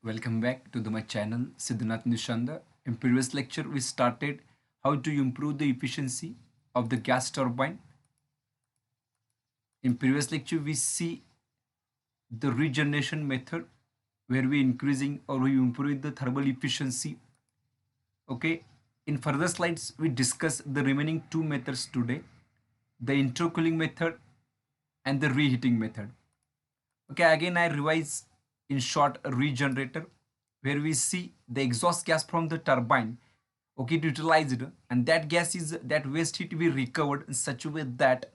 Welcome back to my channel Siddhanath Nishanda. In previous lecture, we started how to improve the efficiency of the gas turbine. In previous lecture, we see the regeneration method where we increasing or we improve the thermal efficiency. Okay. In further slides, we discuss the remaining two methods today: the intercooling method and the reheating method. Okay, again I revise in short a regenerator where we see the exhaust gas from the turbine, okay, utilized, and that gas is that waste heat be recovered in such a way that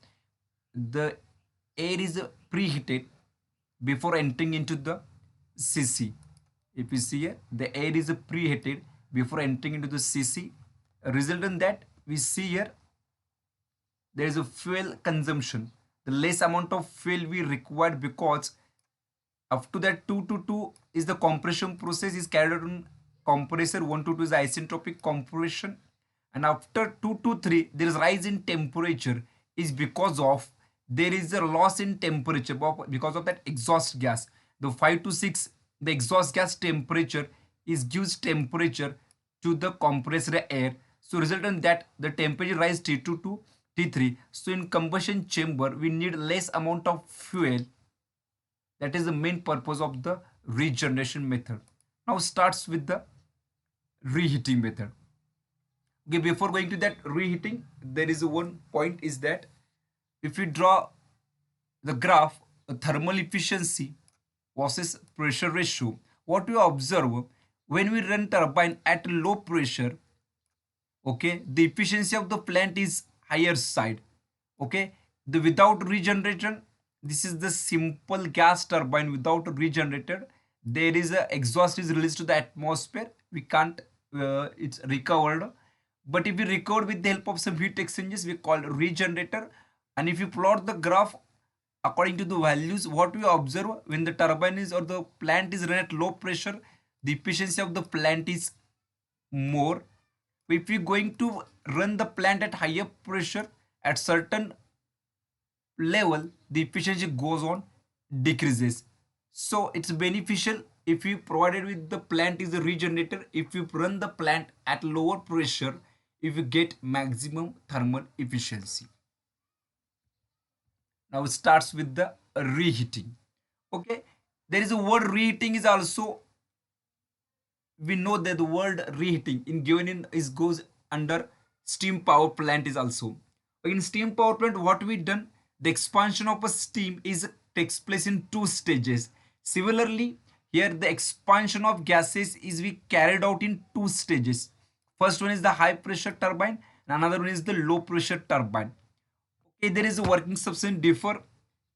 the air is preheated before entering into the CC. If you see here, the air is preheated before entering into the CC. Result in that we see here there is a fuel consumption. The less amount of fuel we required because up to that 2 to 2 is the compression process is carried out on compressor. 1 to 2 is isentropic compression, and after 2 to 3 there is rise in temperature is because of there is a loss in temperature because of that exhaust gas. The 5 to 6 the exhaust gas temperature is gives temperature to the compressed air, so result in that the temperature rise T2 to T3. So in combustion chamber we need less amount of fuel. That is the main purpose of the regeneration method. Now starts with the reheating method. Okay, before going to that reheating, there is one point is that if you draw the graph thermal efficiency versus pressure ratio, what you observe when we run turbine at low pressure, okay, the efficiency of the plant is higher side. Okay, the without regenerator, this is the simple gas turbine without regenerator. There is a exhaust is released to the atmosphere, we can't it's recovered. But if we recover with the help of some heat exchangers, we call regenerator. And if you plot the graph according to the values, what we observe when the turbine is or the plant is run at low pressure, the efficiency of the plant is more. If we going to run the plant at higher pressure at certain level, the efficiency goes on decreases. So it's beneficial if you provided with the plant is a regenerator. If you run the plant at lower pressure, if you get maximum thermal efficiency. Now it starts with the reheating. Okay, there is a word reheating is also, we know that the word reheating in given in is goes under steam power plant is also. In steam power plant, what we done, the expansion of a steam is takes place in two stages. Similarly, here the expansion of gases is we carried out in two stages. First one is the high pressure turbine and another one is the low pressure turbine. Okay, there is a working substance differ,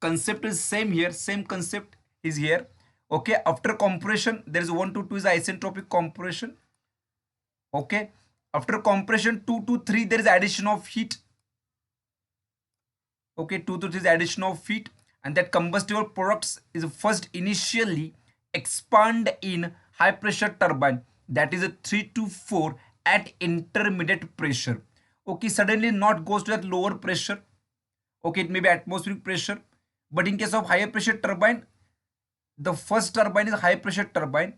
concept is same here, same concept is here. Okay, after compression there is 1 to 2 is isentropic compression. Okay, after compression 2 to 3 there is addition of heat. Okay, 2 to 3 is addition of heat, and that combustible products is first initially expand in high pressure turbine, that is a 3 to 4 at intermediate pressure. Okay, suddenly not goes to that lower pressure. Okay, it may be atmospheric pressure, but in case of higher pressure turbine, the first turbine is high pressure turbine.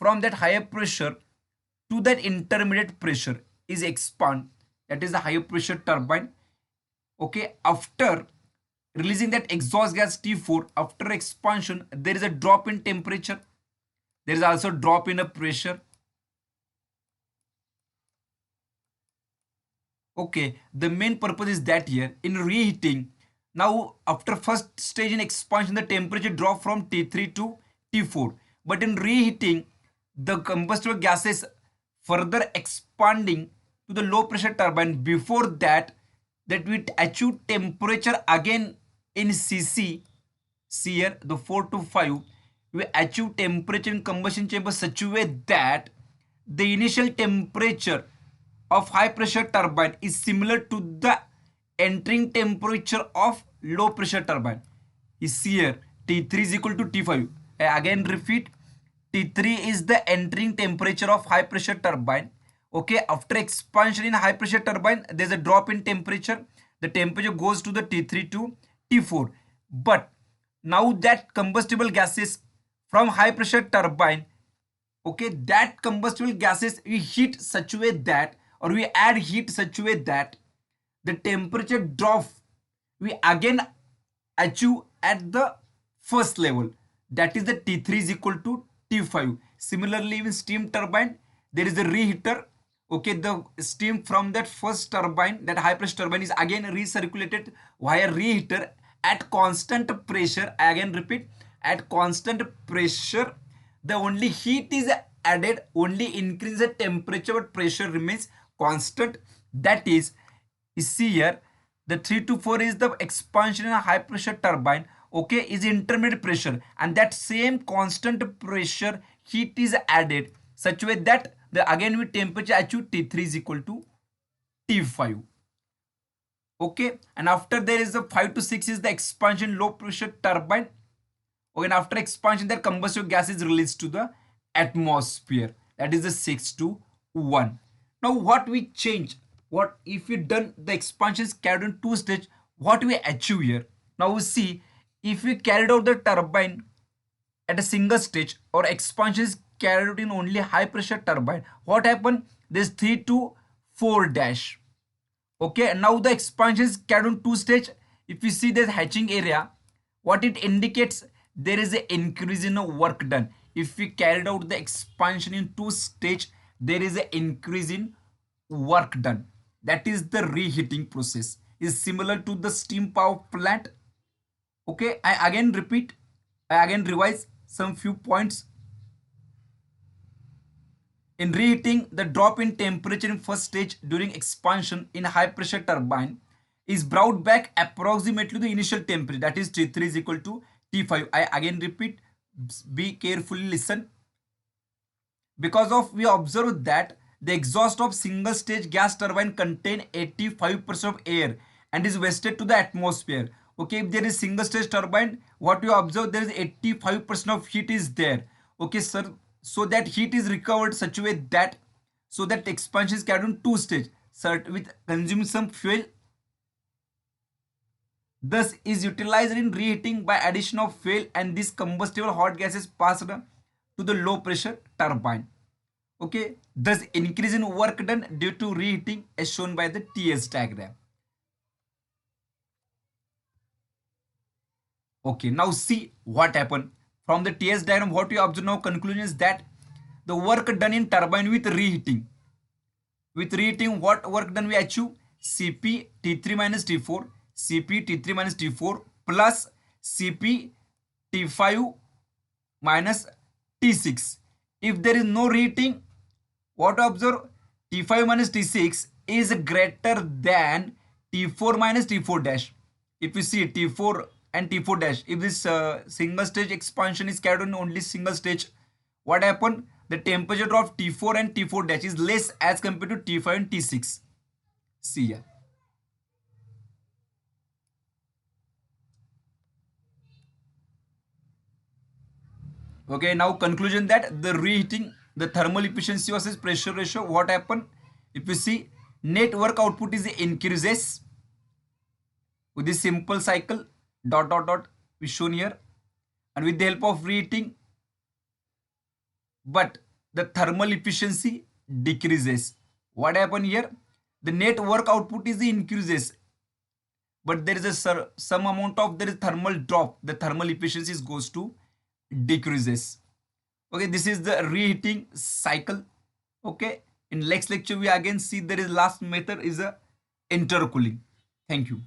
From that higher pressure to that intermediate pressure is expand, that is the higher pressure turbine. Okay, after releasing that exhaust gas T4, after expansion there is a drop in temperature, there is also drop in a pressure. Okay, the main purpose is that here in reheating, now after first stage in expansion the temperature drop from T3 to T4, but in reheating the combustible gases further expanding to the low pressure turbine. Before that, that we achieve temperature again in CC. See here the 4 to 5 we achieve temperature in combustion chamber such a way that the initial temperature of high pressure turbine is similar to the entering temperature of low pressure turbine. Is here T3 is equal to T5. I again repeat, T3 is the entering temperature of high pressure turbine. Okay, after expansion in high pressure turbine there's a drop in temperature, the temperature goes to the T3 to T4. But now that combustible gases from high pressure turbine okay, that combustible gases we heat such a way that, or we add heat such a way that the temperature drop we again achieve at the first level, that is the T3 is equal to T5. Similarly in steam turbine there is a reheater, okay, the steam from that first turbine, that high pressure turbine, is again recirculated via reheater at constant pressure. I again repeat, at constant pressure the only heat is added, only increase the temperature but pressure remains constant. That is, you see here the 3 to 4 is the expansion in a high pressure turbine, okay, is intermediate pressure, and that same constant pressure heat is added such way that the again with temperature achieve T3 is equal to T5, okay. And after there is the 5 to 6 is the expansion low pressure turbine, okay, and after expansion that combustible gas is released to the atmosphere, that is the 6 to 1. Now what we change, what if we done the expansion is carried on two stage, what we achieve here? Now we see, if we carried out the turbine at a single stage or expansion is carried out in only high pressure turbine, what happen? This 3 to 4 dash, okay. And now the expansion is carried on two stage. If you see this hatching area, what it indicates, there is an increase in work done. If we carried out the expansion in two stage, there is an increase in work done. That is the reheating process, is similar to the steam power plant, okay. I again repeat, I again revise some few points. In reheating, the drop in temperature in first stage during expansion in high pressure turbine is brought back approximately to the initial temperature, that is T3 is equal to T5. I again repeat, be carefully listen. Because of we observe that the exhaust of single stage gas turbine contain 85% of air and is wasted to the atmosphere. Okay, if there is single stage turbine, what you observe, there is 85% of heat is there. Okay, sir. So that heat is recovered such a way that, so that expansion is carried on two stage, with consuming some fuel, thus is utilized in reheating by addition of fuel, and this combustible hot gas is passed to the low pressure turbine, okay. Thus increase in work done due to reheating as shown by the TS diagram. Okay, now see what happened from the TS diagram. What you observe now, conclusion is that the work done in turbine with reheating, what work done we achieve? Cp T3 minus T4, Cp T3 minus T4 plus Cp T5 minus T6. If there is no reheating, what observe? T5 minus T6 is greater than T4 minus T4 dash. If you see T4 and T4 dash, if this single stage expansion is carried on only single stage, what happened? The temperature of T4 and T4 dash is less as compared to T5 and T6. See here. Okay, now conclusion that the reheating, the thermal efficiency versus pressure ratio, what happened? If you see, net work output is increases with this simple cycle dot dot dot is shown here, and with the help of reheating, but the thermal efficiency decreases. What happened here? The net work output is increases, but there is a some amount of there is thermal drop. The thermal efficiency goes to decreases. Okay, this is the reheating cycle. Okay, in next lecture we again see there is last method is a intercooling. Thank you.